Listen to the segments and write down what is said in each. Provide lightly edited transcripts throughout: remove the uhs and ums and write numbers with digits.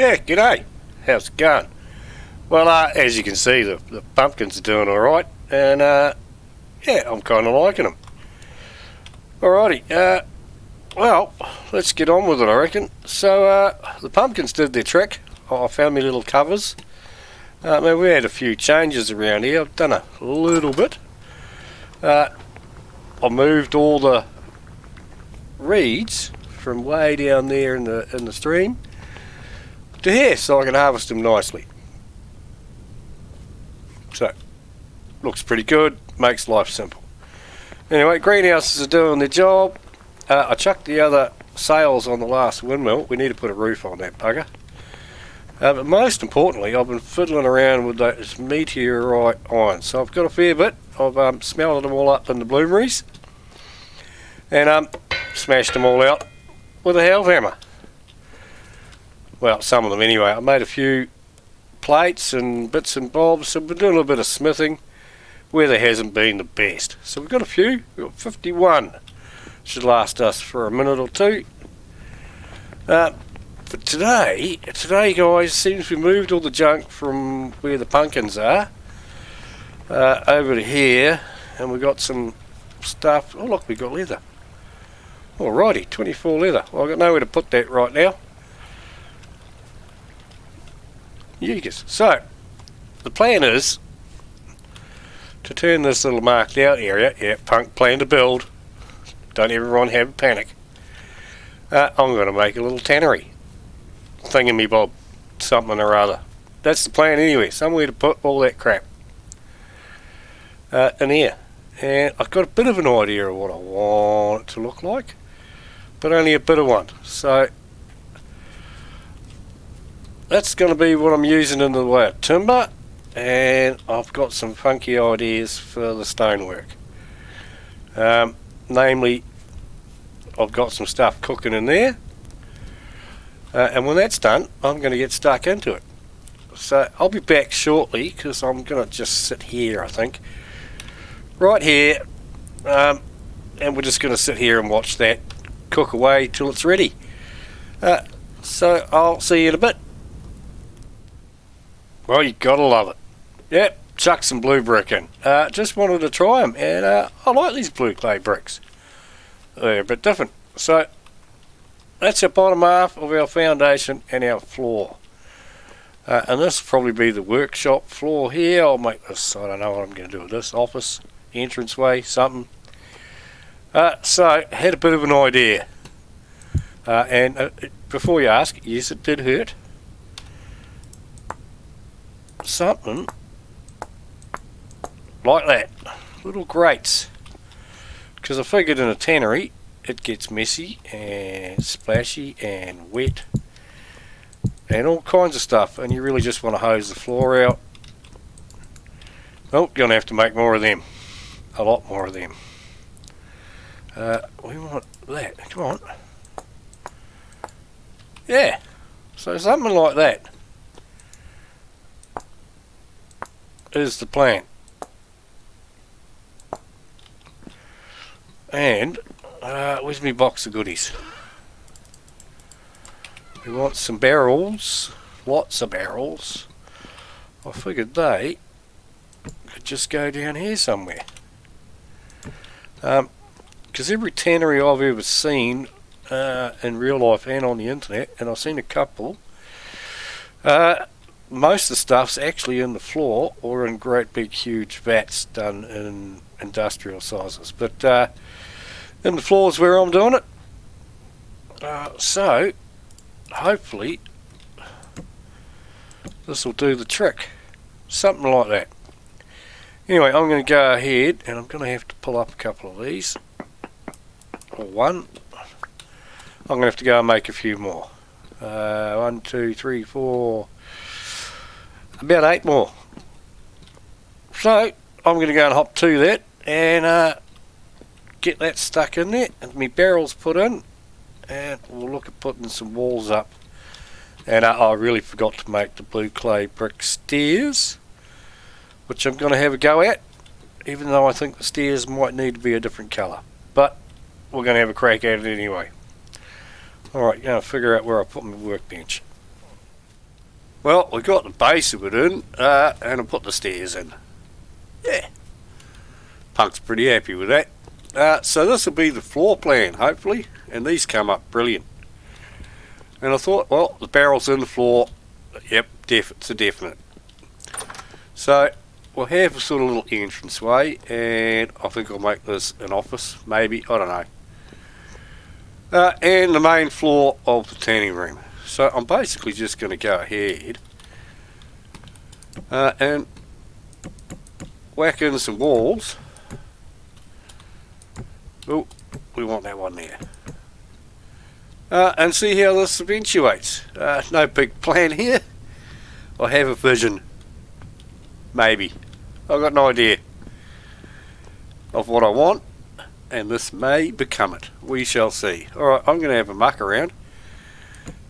Yeah, g'day. How's it going? Well, as you can see, the pumpkins are doing alright, and yeah, I'm kind of liking them. Alrighty, well, let's get on with it, I reckon. So, the pumpkins did their trick. I found me little covers. We had a few changes around here. I've done a little bit. I moved all the reeds from way down there in the stream to here, so I can harvest them nicely. So, looks pretty good, makes life simple. Anyway, greenhouses are doing their job. I chucked the other sails on the last windmill. We need to put a roof on that bugger. But most importantly, I've been fiddling around with those meteorite iron. So I've got a fair bit. I've smelted them all up in the bloomeries and smashed them all out with a halve hammer. Well, some of them anyway. I made a few plates and bits and bobs, so we're doing a little bit of smithing where there hasn't been the best. So we've got a few. We've got 51. Should last us for a minute or two. But today guys, seems we moved all the junk from where the pumpkins are over to here, and we got some stuff. Oh look, we got leather. Alrighty, 24 leather. Well, I've got nowhere to put that right now. Yeekers. So, the plan is to turn this little marked out area, plan to build, don't everyone have a panic. I'm going to make a little tannery, thingamy-bob, something or other. That's the plan anyway, somewhere to put all that crap in here. And I've got a bit of an idea of what I want it to look like, but only a bit of one. So that's going to be what I'm using in the way of timber, and I've got some funky ideas for the stonework. Namely, I've got some stuff cooking in there, and when that's done, I'm going to get stuck into it. So I'll be back shortly, because I'm going to just sit here, I think, right here, and we're just going to sit here and watch that cook away till it's ready. So I'll see you in a bit. Well, you gotta love it. Yep, chuck some blue brick in. Just wanted to try them, and I like these blue clay bricks. They're a bit different. So that's our bottom half of our foundation and our floor. And this will probably be the workshop floor here. I'll make this, I don't know what I'm going to do with this, office, entranceway, something. So, I had a bit of an idea. And before you ask, yes, it did hurt. Something like that, little grates, because I figured in a tannery it gets messy and splashy and wet and all kinds of stuff, and you really just want to hose the floor out. Oh, gonna have to make more of them, a lot more of them. We want that, come on. Yeah, so something like that is the plan. And where's my box of goodies? We want some barrels, lots of barrels. I figured they could just go down here somewhere, because every tannery I've ever seen in real life and on the internet, and I've seen a couple, most of the stuff's actually in the floor or in great big huge vats done in industrial sizes, but in the floor is where I'm doing it. So hopefully this will do the trick, something like that. Anyway, I'm going to go ahead and I'm going to have to pull up a couple of these, or one. I'm going to have to go and make a few more. 1, 2, 3, 4, about 8 more. So I'm going to go and hop to that and get that stuck in there and my barrels put in, and we'll look at putting some walls up. And I really forgot to make the blue clay brick stairs, which I'm going to have a go at, even though I think the stairs might need to be a different colour, but we're going to have a crack at it anyway. Alright, going to figure out where I put my workbench. Well, we got the base of it in, and I put the stairs in. Yeah. Punk's pretty happy with that. So this will be the floor plan, hopefully, and these come up brilliant. And I thought, well, the barrel's in the floor. Yep, it's a definite. So we'll have a sort of little entranceway, and I think I'll make this an office, maybe, I don't know. And the main floor of the tanning room. So I'm basically just going to go ahead and whack in some walls. Oh, we want that one there. And see how this eventuates. No big plan here. I have a vision. Maybe. I've got an idea of what I want, and this may become it. We shall see. Alright, I'm going to have a muck around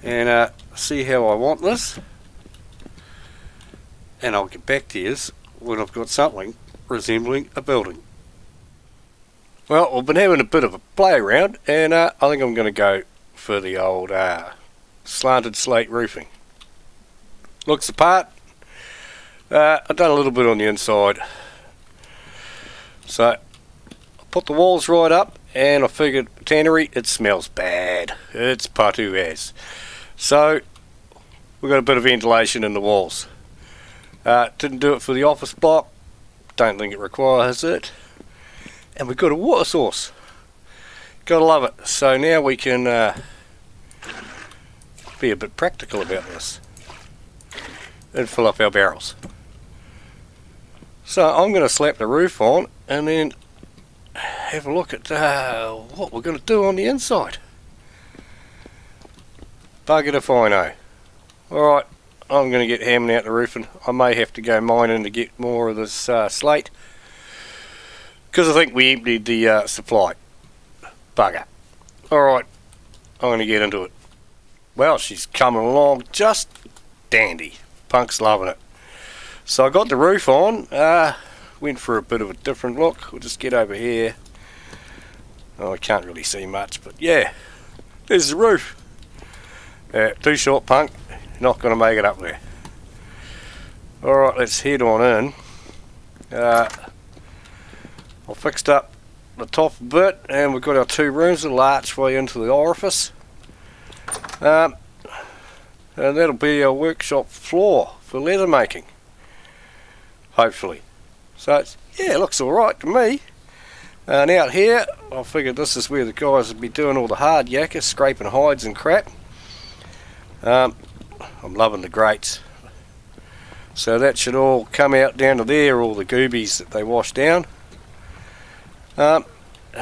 and see how I want this, and I'll get back to you when I've got something resembling a building. Well, I've been having a bit of a play around, and I think I'm going to go for the old slanted slate roofing. Looks the part. I've done a little bit on the inside, so I put the walls right up, and I figured tannery, it smells bad. It's patu as. So we've got a bit of ventilation in the walls. Didn't do it for the office block, don't think it requires it, and we've got a water source. Gotta love it. So now we can be a bit practical about this and fill up our barrels. So I'm going to slap the roof on and then have a look at what we're going to do on the inside. Bugger if I know. Alright, I'm going to get hammering out the roofing. I may have to go mining to get more of this slate, because I think we emptied the supply. Bugger. Alright, I'm going to get into it. Well, she's coming along just dandy. Punk's loving it. So I got the roof on, went for a bit of a different look. We'll just get over here. Oh, I can't really see much, but yeah, there's the roof. Too short, Punk, not going to make it up there. Alright, let's head on in. I fixed up the top a bit, and we've got our two rooms, a little archway into the orifice. And that'll be our workshop floor for leather making, hopefully. So it's, yeah, it looks alright to me. And out here, I figured this is where the guys would be doing all the hard yakka, scraping hides and crap. I'm loving the grates. So that should all come out down to there, all the goobies that they wash down. And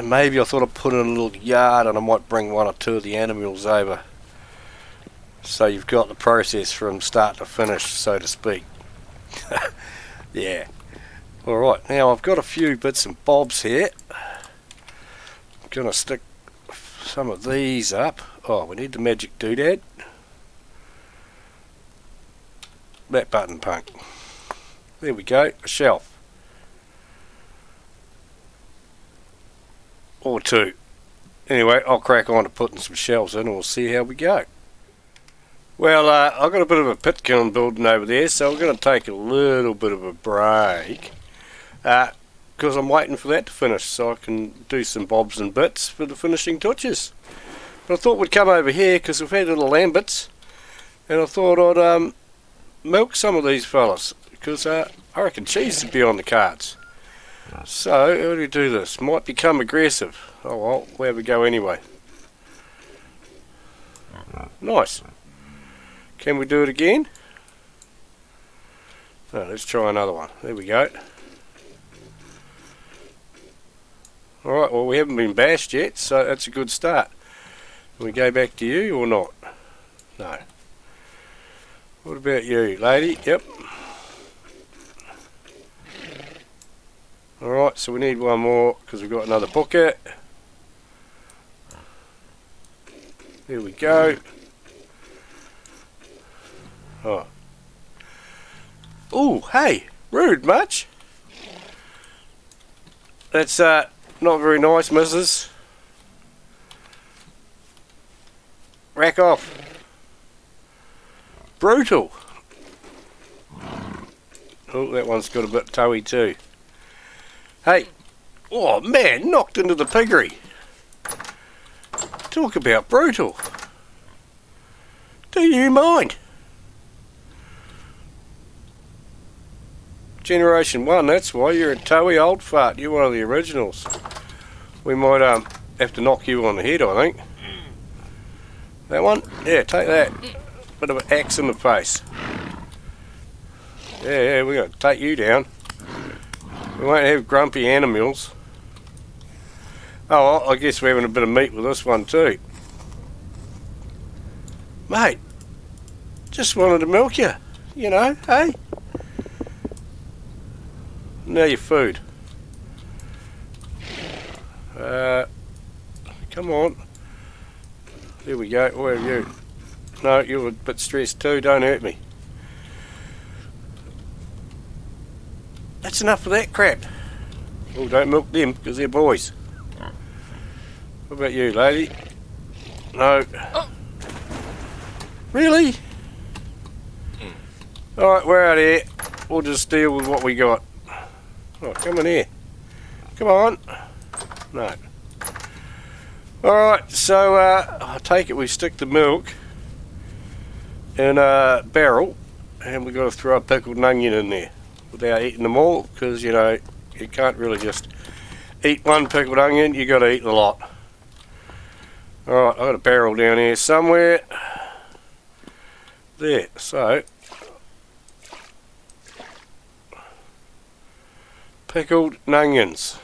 maybe I thought I'd put in a little yard, and I might bring one or two of the animals over. So you've got the process from start to finish, so to speak. Yeah. Alright, now I've got a few bits and bobs here. I'm going to stick some of these up. Oh, we need the magic doodad. That button, Punk. There we go, a shelf. Or two. Anyway, I'll crack on to putting some shelves in, and we'll see how we go. Well, I've got a bit of a pit kiln building over there, so we're going to take a little bit of a break, because I'm waiting for that to finish so I can do some bobs and bits for the finishing touches. But I thought we'd come over here because we've had little lambits, and I thought I'd milk some of these fellas, because I reckon cheese would be on the cards. So, how do we do this? Might become aggressive. Oh well, where we go anyway. Nice. Can we do it again? No, let's try another one. There we go. Alright, well we haven't been bashed yet, so that's a good start. Can we go back to you or not? No. What about you, lady? Yep. Alright, so we need one more because we've got another bucket. There we go. Oh. Ooh, hey, rude much? That's not very nice, missus. Rack off. Brutal. Oh, that one's got a bit toey too. Hey, oh man, knocked into the piggery. Talk about brutal. Do you mind? Generation 1, that's why you're a toey old fart. You're one of the originals. We might have to knock you on the head, I think. That one? Yeah, take that. Bit of an axe in the face. Yeah, we're going to take you down. We won't have grumpy animals. Oh, well, I guess we're having a bit of meat with this one too. Mate, just wanted to milk you. You know, hey? Now your food. Come on. There we go. Where are you? No, you're a bit stressed too. Don't hurt me. That's enough of that crap. Oh, don't milk them because they're boys. What about you, lady? No. Oh. Really? Alright, we're out of here. We'll just deal with what we got. Oh, come in here. Come on. No. Alright, so I take it we stick the milk in a barrel and we've got to throw a pickled onion in there without eating them all, because you know you can't really just eat one pickled onion, you got to eat the lot. Alright, I've got a barrel down here somewhere. There, so pickled onions.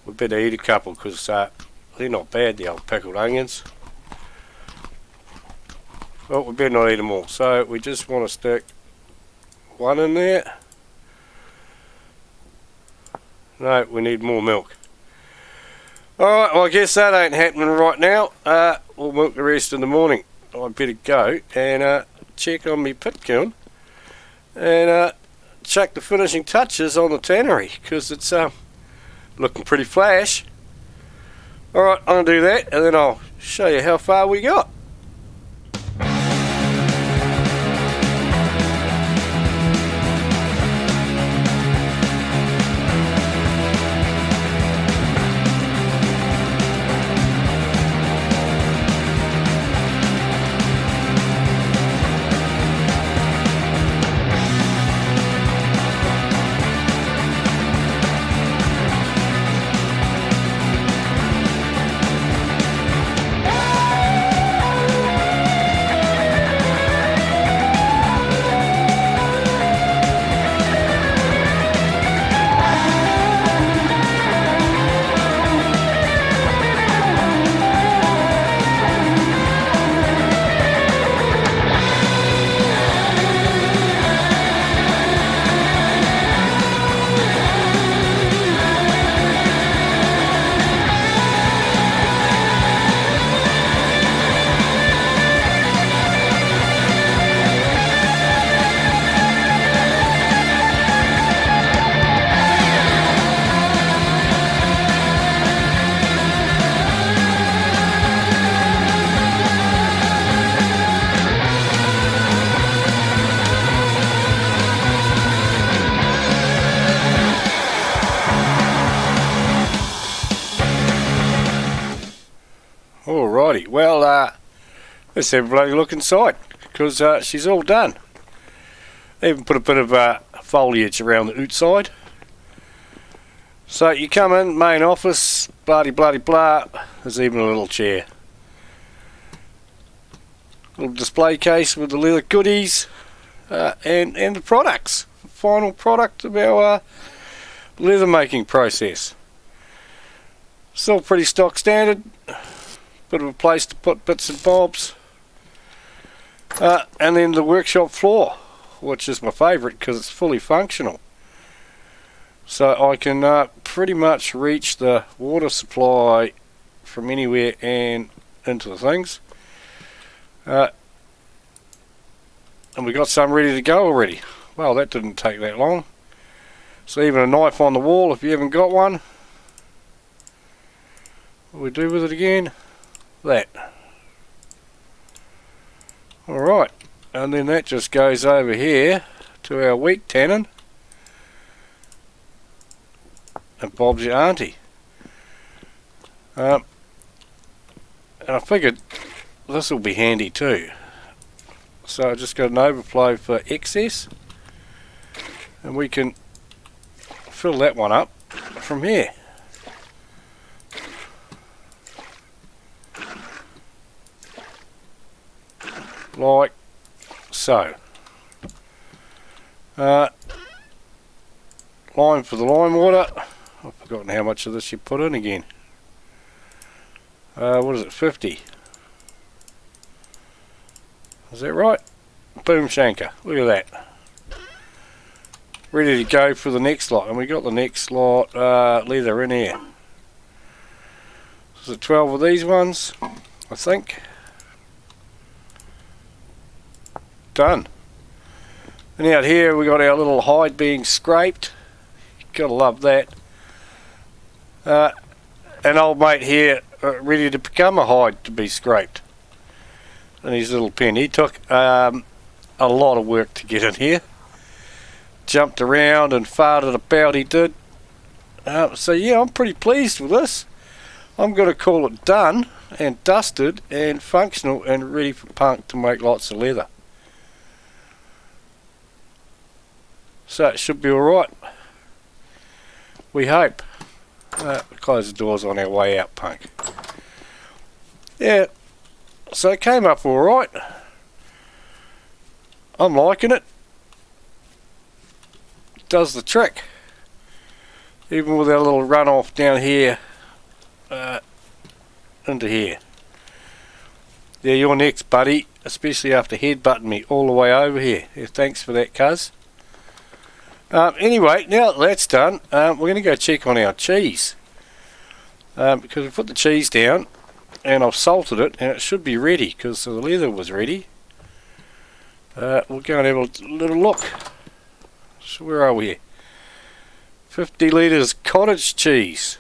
We better eat a couple because they're not bad, the old pickled onions. Well, we better not eat them all, so we just want to stick one in there. No, we need more milk. Alright, well I guess that ain't happening right now. We'll milk the rest in the morning. I'd better go and check on me pit kiln and check the finishing touches on the tannery, because it's looking pretty flash. Alright, I'm going to do that and then I'll show you how far we got. Alrighty, well let's have a bloody look inside, because she's all done. Even put a bit of foliage around the outside. So you come in, main office, bloody blah, there's even a little chair. Little display case with the leather goodies and the products. The final product of our leather making process. Still pretty stock standard. Bit of a place to put bits and bobs. And then the workshop floor, which is my favourite because it's fully functional. So I can pretty much reach the water supply from anywhere and into the things. And we got some ready to go already. Well, that didn't take that long. So even a knife on the wall if you haven't got one. What do we do with it again? That. Alright, and then that just goes over here to our weak tannin. And Bob's your auntie. And I figured this will be handy too. So I just got an overflow for excess. And we can fill that one up from here. Like so. Lime for the lime water. I've forgotten how much of this you put in again. What is it, 50? Is that right? Boom shanker. Look at that. Ready to go for the next lot. And we got the next lot leather in here. Is it 12 of these ones? I think. Done. And out here we got our little hide being scraped. Gotta love that. An old mate here ready to become a hide to be scraped. And his little pen. He took a lot of work to get in here. Jumped around and farted about, he did. So yeah, I'm pretty pleased with this. I'm going to call it done and dusted and functional and ready for Punk to make lots of leather. So it should be alright. We hope. Close the doors on our way out, Punk. Yeah, so it came up alright. I'm liking it. Does the trick. Even with our little runoff down here into here. Yeah, you're next, buddy. Especially after headbutting me all the way over here. Yeah, thanks for that, cuz. Anyway, now that that's done, we're going to go check on our cheese. Because we put the cheese down and I've salted it and it should be ready because the leather was ready. We'll go and have a little look. So where are we here? 50 litres cottage cheese.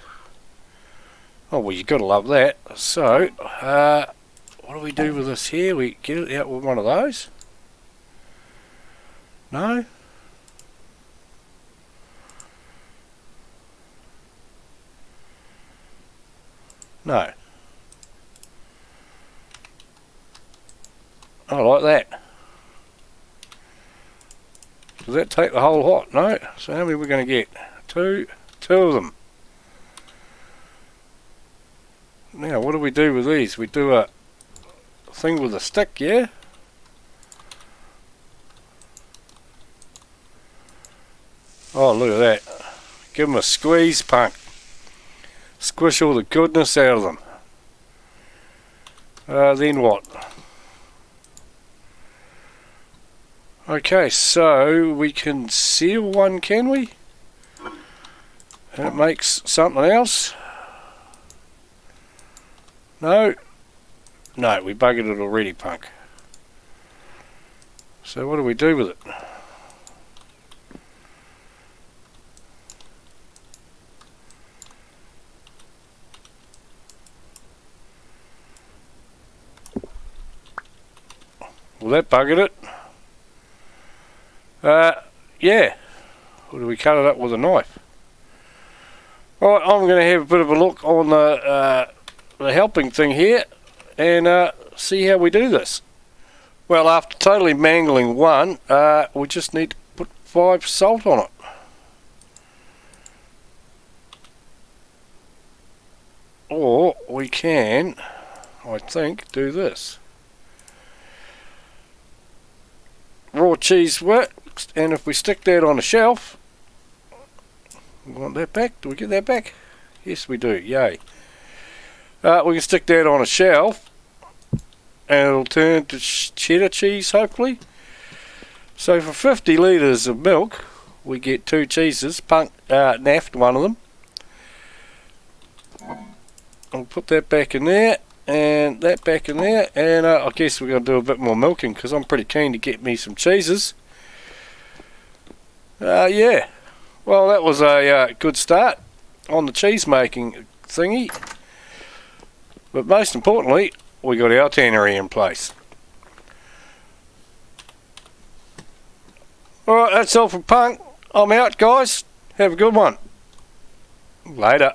Oh well, you gotta love that. So, what do we do with this here? We get it out with one of those? No? No. I like that. Does that take the whole lot? No. So how many are we going to get? Two of them. Now what do we do with these? We do a thing with a stick, yeah? Oh, look at that. Give them a squeeze, Punk. Squish all the goodness out of them. Then what? Okay, so we can seal one, can we? And it makes something else? No? No, we buggered it already, Punk. So what do we do with it? Well, that buggered it. Yeah. Or do we cut it up with a knife? Alright, I'm going to have a bit of a look on the helping thing here and see how we do this. Well, after totally mangling one, we just need to put 5 salt on it. Or we can, I think, do this. Raw cheese works, and if we stick that on a shelf, we want that back. Do we get that back? Yes, we do. Yay. We can stick that on a shelf, and it'll turn to cheddar cheese, hopefully. So for 50 litres of milk, we get 2 cheeses. Punk naffed one of them. I'll put that back in there. And that back in there, and I guess we're going to do a bit more milking because I'm pretty keen to get me some cheeses. Yeah, well that was a good start on the cheese making thingy, but most importantly we got our tannery in place. Alright, that's all from Punk. I'm out, guys. Have a good one. Later.